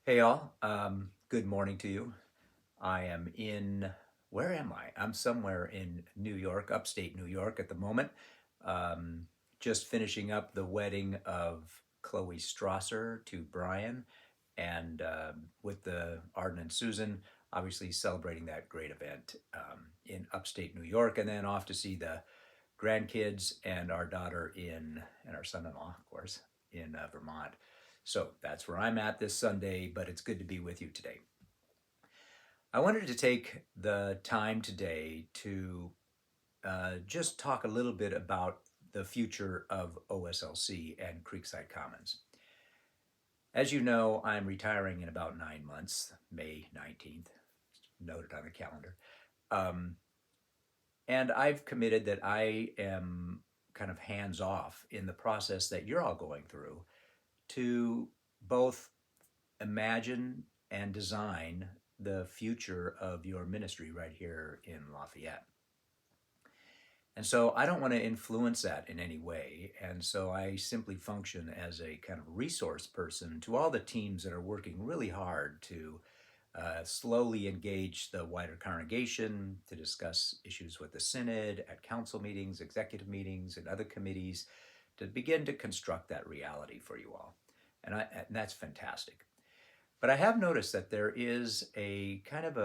Hey all, good morning to you. I am where am I? I'm somewhere in New York, upstate New York at the moment. Um, just finishing up the wedding of Chloe Strasser to Brian, and with the Arden and Susan, obviously celebrating that great event in upstate New York, and then off to see the grandkids and our daughter and our son-in-law, of course, in Vermont. So that's where I'm at this Sunday, but it's good to be with you today. I wanted to take the time today to just talk a little bit about the future of OSLC and Creekside Commons. As you know, I'm retiring in about 9 months, May 19th, noted on the calendar. Um, and I've committed that I am kind of hands off in the process that you're all going through to both imagine and design the future of your ministry right here in Lafayette. And so I don't want to influence that in any way. And so I simply function as a kind of resource person to all the teams that are working really hard to slowly engage the wider congregation to discuss issues with the synod at council meetings, executive meetings, and other committees to begin to construct that reality for you all. And that's fantastic. But I have noticed that there is a kind of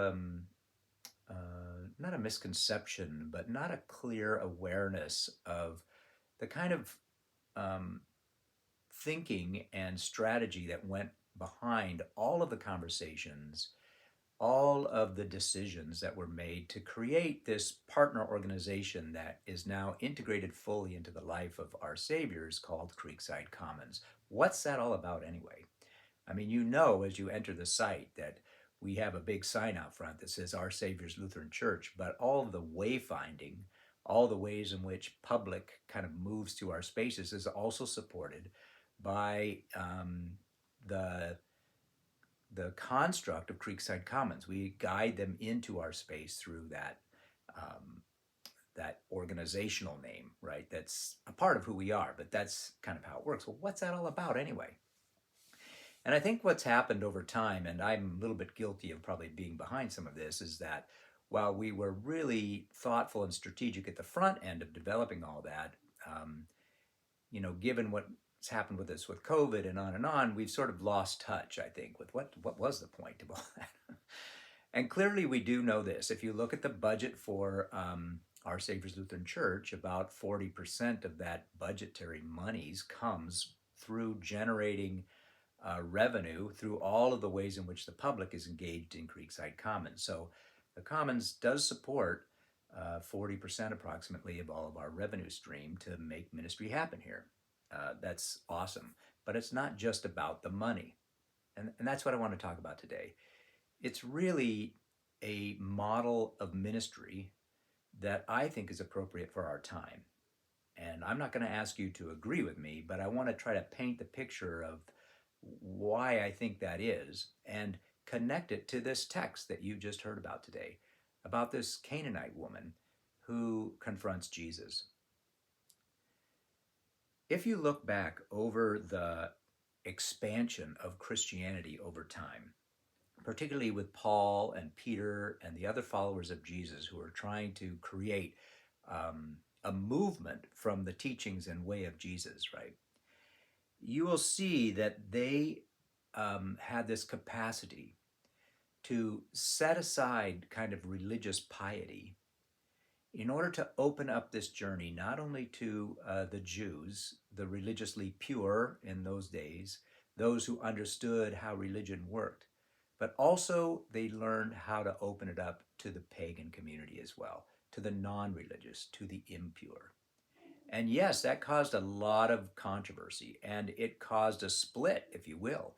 not a misconception, but not a clear awareness of the kind of um, thinking and strategy that went behind all of the conversations, all of the decisions that were made to create this partner organization that is now integrated fully into the life of our saviors called Creekside Commons. What's that all about anyway? I mean, you know, as you enter the site that we have a big sign out front that says Our Savior's Lutheran Church, but all of the wayfinding, all the ways in which public kind of moves to our spaces is also supported by the the construct of Creekside Commons. We guide them into our space through um, that organizational name, right? That's a part of who we are, but that's kind of how it works. Well, what's that all about anyway? And I think what's happened over time, and I'm a little bit guilty of probably being behind some of this, is that while we were really thoughtful and strategic at the front end of developing all that, um, given what's happened with us with COVID and on, we've sort of lost touch, I think, with what was the point of all that. And clearly, we do know this. If you look at the budget for Our Savior's Lutheran Church, about 40% of that budgetary monies comes through generating revenue through all of the ways in which the public is engaged in Creekside Commons. So the Commons does support 40% approximately of all of our revenue stream to make ministry happen here. That's awesome. But it's not just about the money. And that's what I want to talk about today. It's really a model of ministry that I think is appropriate for our time. And I'm not going to ask you to agree with me, but I want to try to paint the picture of why I think that is and connect it to this text that you just heard about today, about this Canaanite woman who confronts Jesus. If you look back over the expansion of Christianity over time, particularly with Paul and Peter and the other followers of Jesus who are trying to create a movement from the teachings and way of Jesus, right? You will see that they had this capacity to set aside kind of religious piety in order to open up this journey not only to the Jews, the religiously pure in those days, those who understood how religion worked, but also they learned how to open it up to the pagan community as well, to the non-religious, to the impure. And yes, that caused a lot of controversy, and it caused a split, if you will,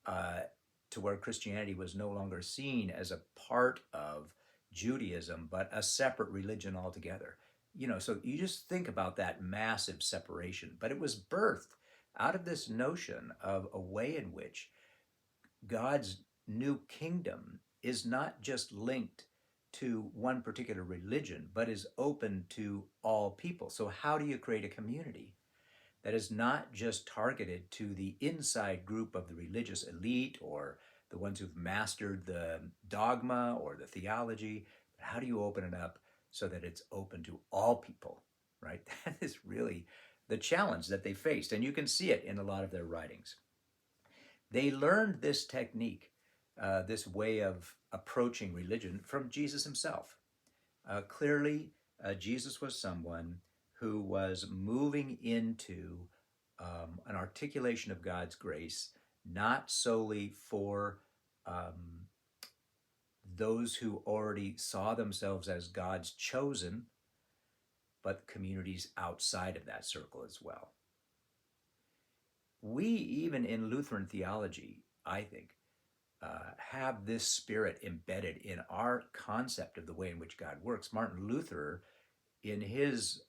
uh, to where Christianity was no longer seen as a part of Judaism, but a separate religion altogether. So you just think about that massive separation. But it was birthed out of this notion of a way in which God's new kingdom is not just linked to one particular religion, but is open to all people. So, how do you create a community that is not just targeted to the inside group of the religious elite or the ones who've mastered the dogma or the theology. How do you open it up so that it's open to all people, right? That is really the challenge that they faced. And you can see it in a lot of their writings. They learned this technique, this way of approaching religion from Jesus himself. Clearly, Jesus was someone who was moving into an articulation of God's grace, not solely for those who already saw themselves as God's chosen, but communities outside of that circle as well. We, even in Lutheran theology, I think, have this spirit embedded in our concept of the way in which God works. Martin Luther, in his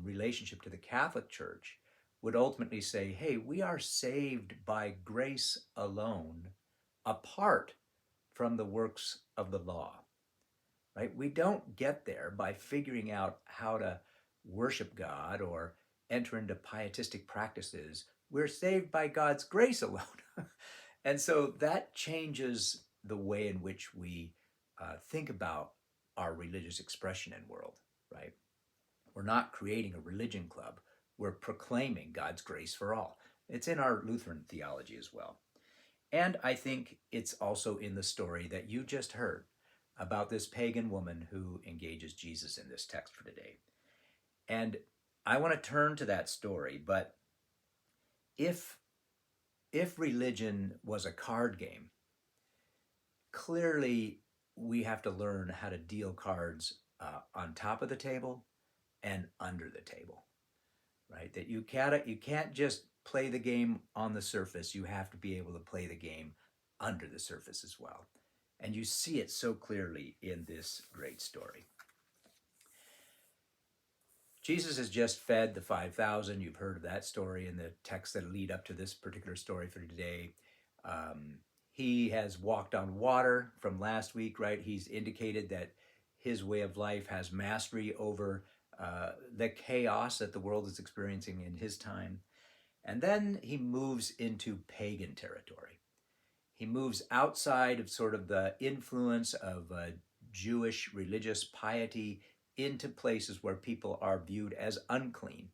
relationship to the Catholic Church, would ultimately say, hey, we are saved by grace alone, apart from the works of the law, right? We don't get there by figuring out how to worship God or enter into pietistic practices. We're saved by God's grace alone. And so that changes the way in which we think about our religious expression in world, right? We're not creating a religion club. We're proclaiming God's grace for all. It's in our Lutheran theology as well. And I think it's also in the story that you just heard about this pagan woman who engages Jesus in this text for today. And I want to turn to that story, but if religion was a card game, clearly we have to learn how to deal cards on top of the table and under the table, right? That you can't just play the game on the surface. You have to be able to play the game under the surface as well. And you see it so clearly in this great story. Jesus has just fed the 5,000. You've heard of that story in the texts that lead up to this particular story for today. He has walked on water from last week, right? He's indicated that his way of life has mastery over the chaos that the world is experiencing in his time. And then he moves into pagan territory. He moves outside of sort of the influence of Jewish religious piety into places where people are viewed as unclean.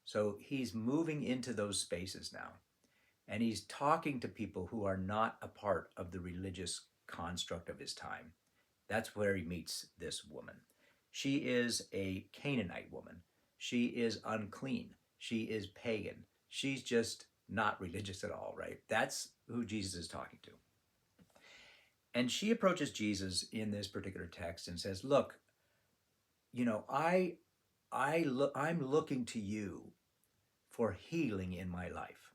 So he's moving into those spaces now. And he's talking to people who are not a part of the religious construct of his time. That's where he meets this woman. She is a Canaanite woman. She is unclean. She is pagan. She's just not religious at all, right? That's who Jesus is talking to. And she approaches Jesus in this particular text and says, look, you know, I'm looking to you for healing in my life,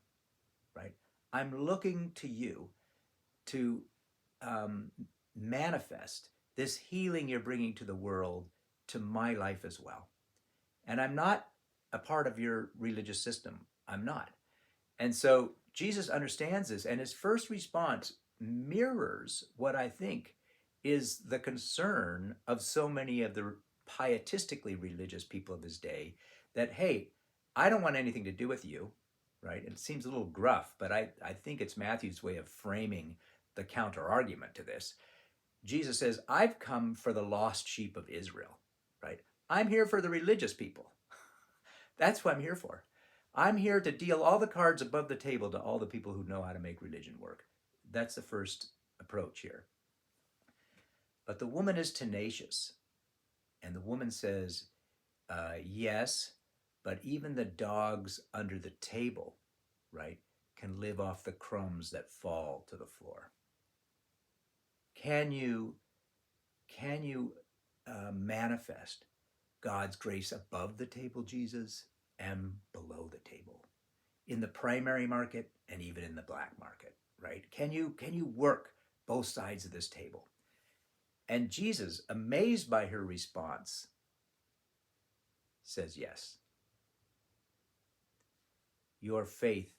right? I'm looking to you to manifest this healing you're bringing to the world to my life as well. And I'm not a part of your religious system. I'm not. And so Jesus understands this, and his first response mirrors what I think is the concern of so many of the pietistically religious people of his day, that, hey, I don't want anything to do with you, right? It seems a little gruff, but I think it's Matthew's way of framing the counter-argument to this. Jesus says, I've come for the lost sheep of Israel, right? I'm here for the religious people. That's what I'm here for. I'm here to deal all the cards above the table to all the people who know how to make religion work. That's the first approach here. But the woman is tenacious. And the woman says, yes, but even the dogs under the table, right, can live off the crumbs that fall to the floor. Can you manifest God's grace above the table, Jesus, and below the table, in the primary market and even in the black market, right? Can you work both sides of this table? And Jesus, amazed by her response, says yes. Your faith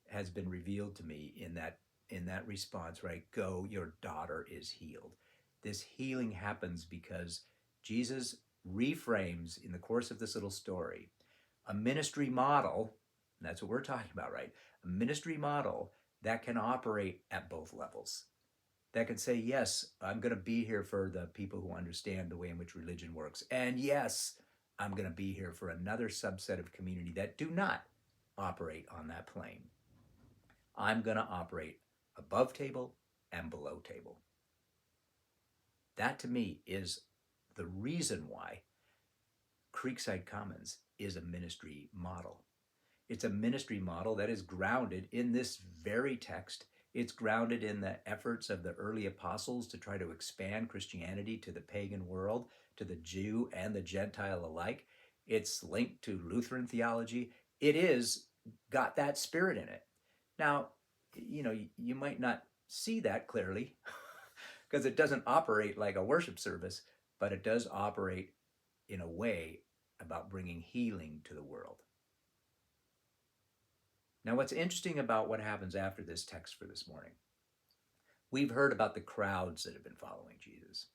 has been revealed to me in that response, right? Go, your daughter is healed. This healing happens because Jesus reframes, in the course of this little story, a ministry model, and that's what we're talking about, right? A ministry model that can operate at both levels. that could say, yes, I'm going to be here for the people who understand the way in which religion works. And yes, I'm going to be here for another subset of community that do not operate on that plane. I'm going to operate above table and below table. That to me is the reason why Creekside Commons is a ministry model. It's a ministry model that is grounded in this very text. It's grounded in the efforts of the early apostles to try to expand Christianity to the pagan world, to the Jew and the Gentile alike. It's linked to Lutheran theology. It is got that spirit in it. Now, you might not see that clearly because it doesn't operate like a worship service, but it does operate in a way about bringing healing to the world. Now, what's interesting about what happens after this text for this morning, we've heard about the crowds that have been following Jesus.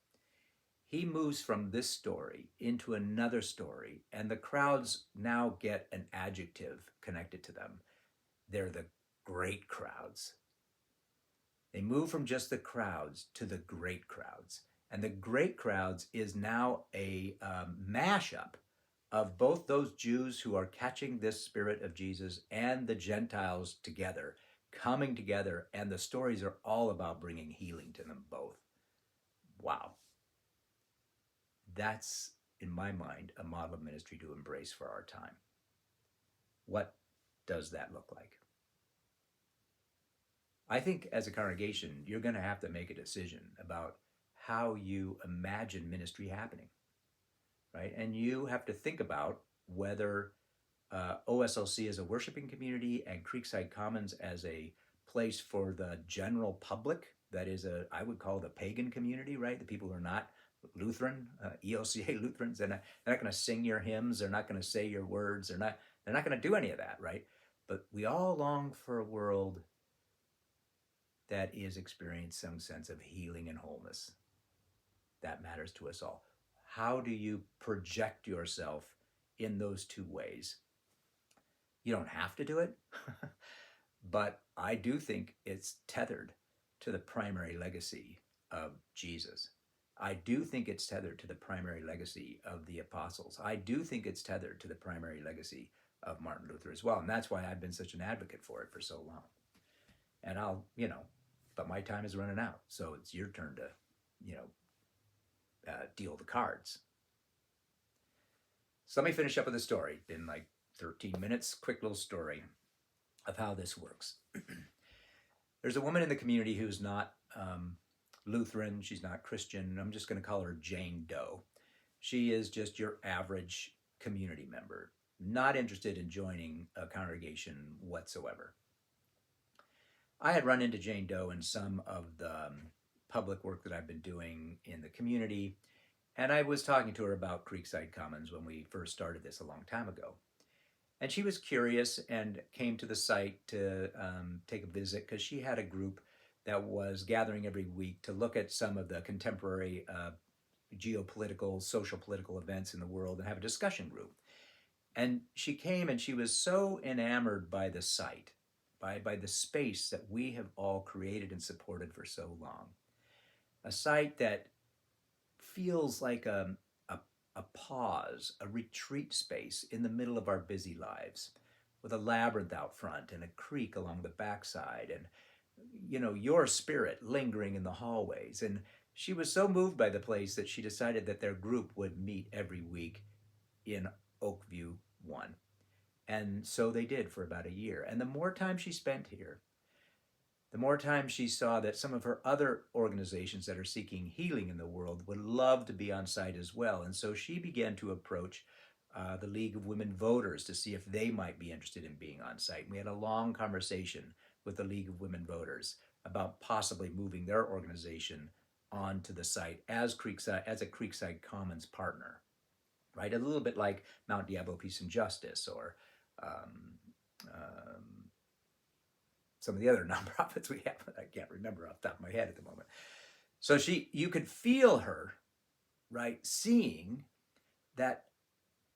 He moves from this story into another story, and the crowds now get an adjective connected to them. They're the great crowds. They move from just the crowds to the great crowds. And the great crowds is now a mashup of both those Jews who are catching this spirit of Jesus and the Gentiles together, coming together, and the stories are all about bringing healing to them both. Wow. That's, in my mind, a model of ministry to embrace for our time. What does that look like? I think as a congregation, you're going to have to make a decision about how you imagine ministry happening, right? And you have to think about whether OSLC as a worshiping community and Creekside Commons as a place for the general public, that is I would call the pagan community, right? The people who are not Lutheran, EOCA Lutherans, they're not going to sing your hymns, they're not going to say your words, they're not going to do any of that, right? But we all long for a world that is experiencing some sense of healing and wholeness. That matters to us all. How do you project yourself in those two ways? You don't have to do it, but I do think it's tethered to the primary legacy of Jesus. I do think it's tethered to the primary legacy of the apostles. I do think it's tethered to the primary legacy of Martin Luther as well. And that's why I've been such an advocate for it for so long. And but my time is running out. So it's your turn to, deal the cards. So let me finish up with a story. Been like 13 minutes, quick little story of how this works. There's a woman in the community who's not Lutheran. She's not Christian. I'm just going to call her Jane Doe. She is just your average community member, not interested in joining a congregation whatsoever. I had run into Jane Doe in some of the public work that I've been doing in the community, and I was talking to her about Creekside Commons when we first started this a long time ago. And she was curious and came to the site to take a visit because she had a group that was gathering every week to look at some of the contemporary geopolitical, social political events in the world and have a discussion group. And she came and she was so enamored by the site, by the space that we have all created and supported for so long. A site that feels like a pause, a retreat space in the middle of our busy lives, with a labyrinth out front and a creek along the backside and, your spirit lingering in the hallways. And she was so moved by the place that she decided that their group would meet every week in Oakview 1. And so they did for about a year. And the more time she spent here, the more time she saw that some of her other organizations that are seeking healing in the world would love to be on site as well. And so she began to approach the League of Women Voters to see if they might be interested in being on site. And we had a long conversation with the League of Women Voters about possibly moving their organization onto the site as a Creekside Commons partner, right? A little bit like Mount Diablo Peace and Justice or some of the other nonprofits we have. I can't remember off the top of my head at the moment. So you could feel her, right, seeing that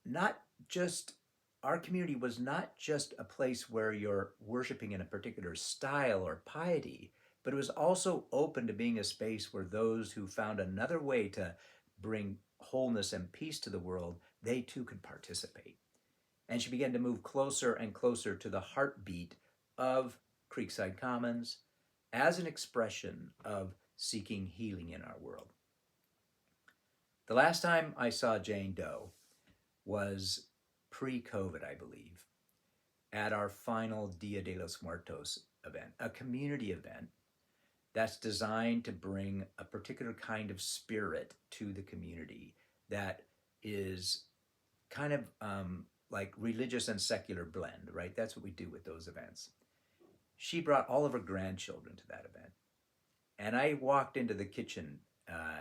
not just, our community was not just a place where you're worshiping in a particular style or piety, but it was also open to being a space where those who found another way to bring wholeness and peace to the world, they too could participate. And she began to move closer and closer to the heartbeat of Creekside Commons as an expression of seeking healing in our world. The last time I saw Jane Doe was pre-COVID, I believe, at our final Dia de los Muertos event, a community event that's designed to bring a particular kind of spirit to the community that is kind of like religious and secular blend, right? That's what we do with those events. She brought all of her grandchildren to that event. And I walked into the kitchen.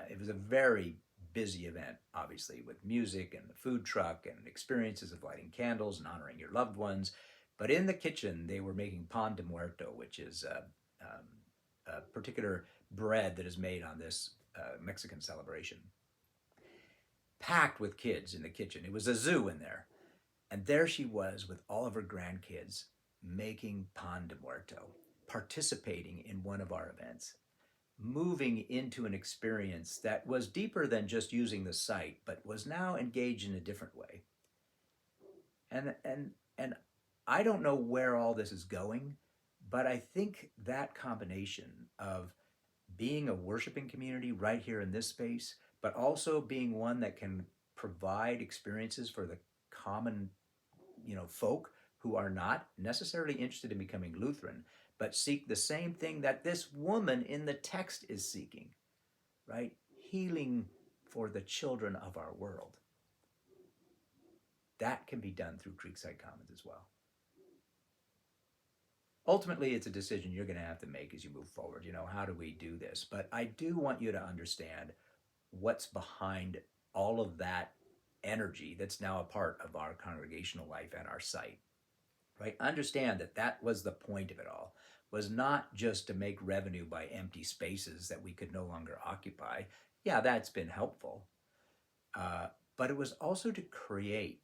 It was a very busy event, obviously, with music and the food truck and experiences of lighting candles and honoring your loved ones. But in the kitchen, they were making pan de muerto, which is a particular bread that is made on this Mexican celebration. Packed with kids in the kitchen. It was a zoo in there. And there she was with all of her grandkids making pan de muerto, participating in one of our events, moving into an experience that was deeper than just using the site, but was now engaged in a different way. And I don't know where all this is going, but I think that combination of being a worshiping community right here in this space, but also being one that can provide experiences for the common, folk who are not necessarily interested in becoming Lutheran, but seek the same thing that this woman in the text is seeking, right? Healing for the children of our world. That can be done through Creekside Commons as well. Ultimately, it's a decision you're going to have to make as you move forward. How do we do this? But I do want you to understand what's behind all of that energy that's now a part of our congregational life and our site, right? Understand that was the point of it all, was not just to make revenue by empty spaces that we could no longer occupy. Yeah, that's been helpful. But it was also to create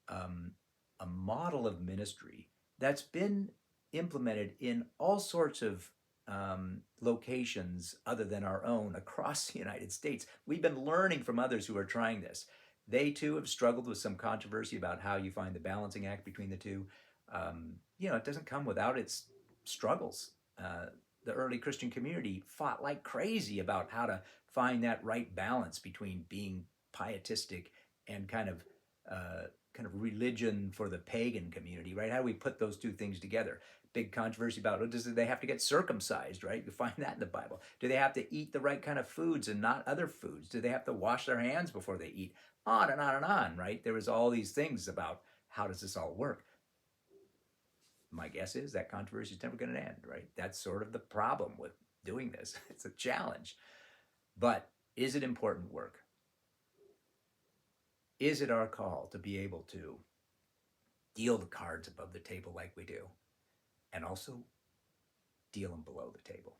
a model of ministry that's been implemented in all sorts of locations other than our own across the United States. We've been learning from others who are trying this. They too have struggled with some controversy about how you find the balancing act between the two. It doesn't come without its struggles. The early Christian community fought like crazy about how to find that right balance between being pietistic and kind of religion for the pagan community, right? How do we put those two things together? Big controversy about, do they have to get circumcised, right? You find that in the Bible. Do they have to eat the right kind of foods and not other foods? Do they have to wash their hands before they eat? On and on and on, right? There was all these things about how does this all work? My guess is that controversy is never going to end, right? That's sort of the problem with doing this. It's a challenge. But is it important work? Is it our call to be able to deal the cards above the table like we do, and also deal them below the table?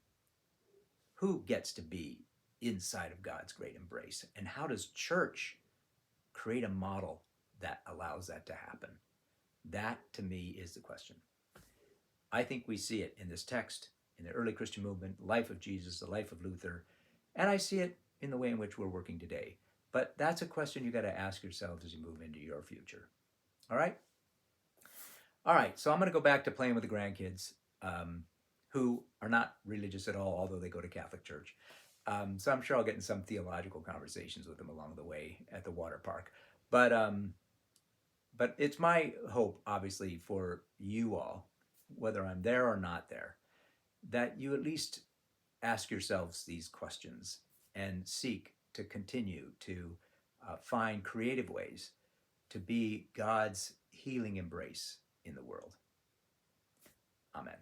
Who gets to be inside of God's great embrace? And how does church create a model that allows that to happen? That, to me, is the question. I think we see it in this text, in the early Christian movement, life of Jesus, the life of Luther, and I see it in the way in which we're working today. But that's a question you got to ask yourselves as you move into your future. All right? All right, so I'm going to go back to playing with the grandkids who are not religious at all, although they go to Catholic church. So I'm sure I'll get in some theological conversations with them along the way at the water park. But it's my hope, obviously, for you all, whether I'm there or not there, that you at least ask yourselves these questions and seek to continue to find creative ways to be God's healing embrace in the world. Amen.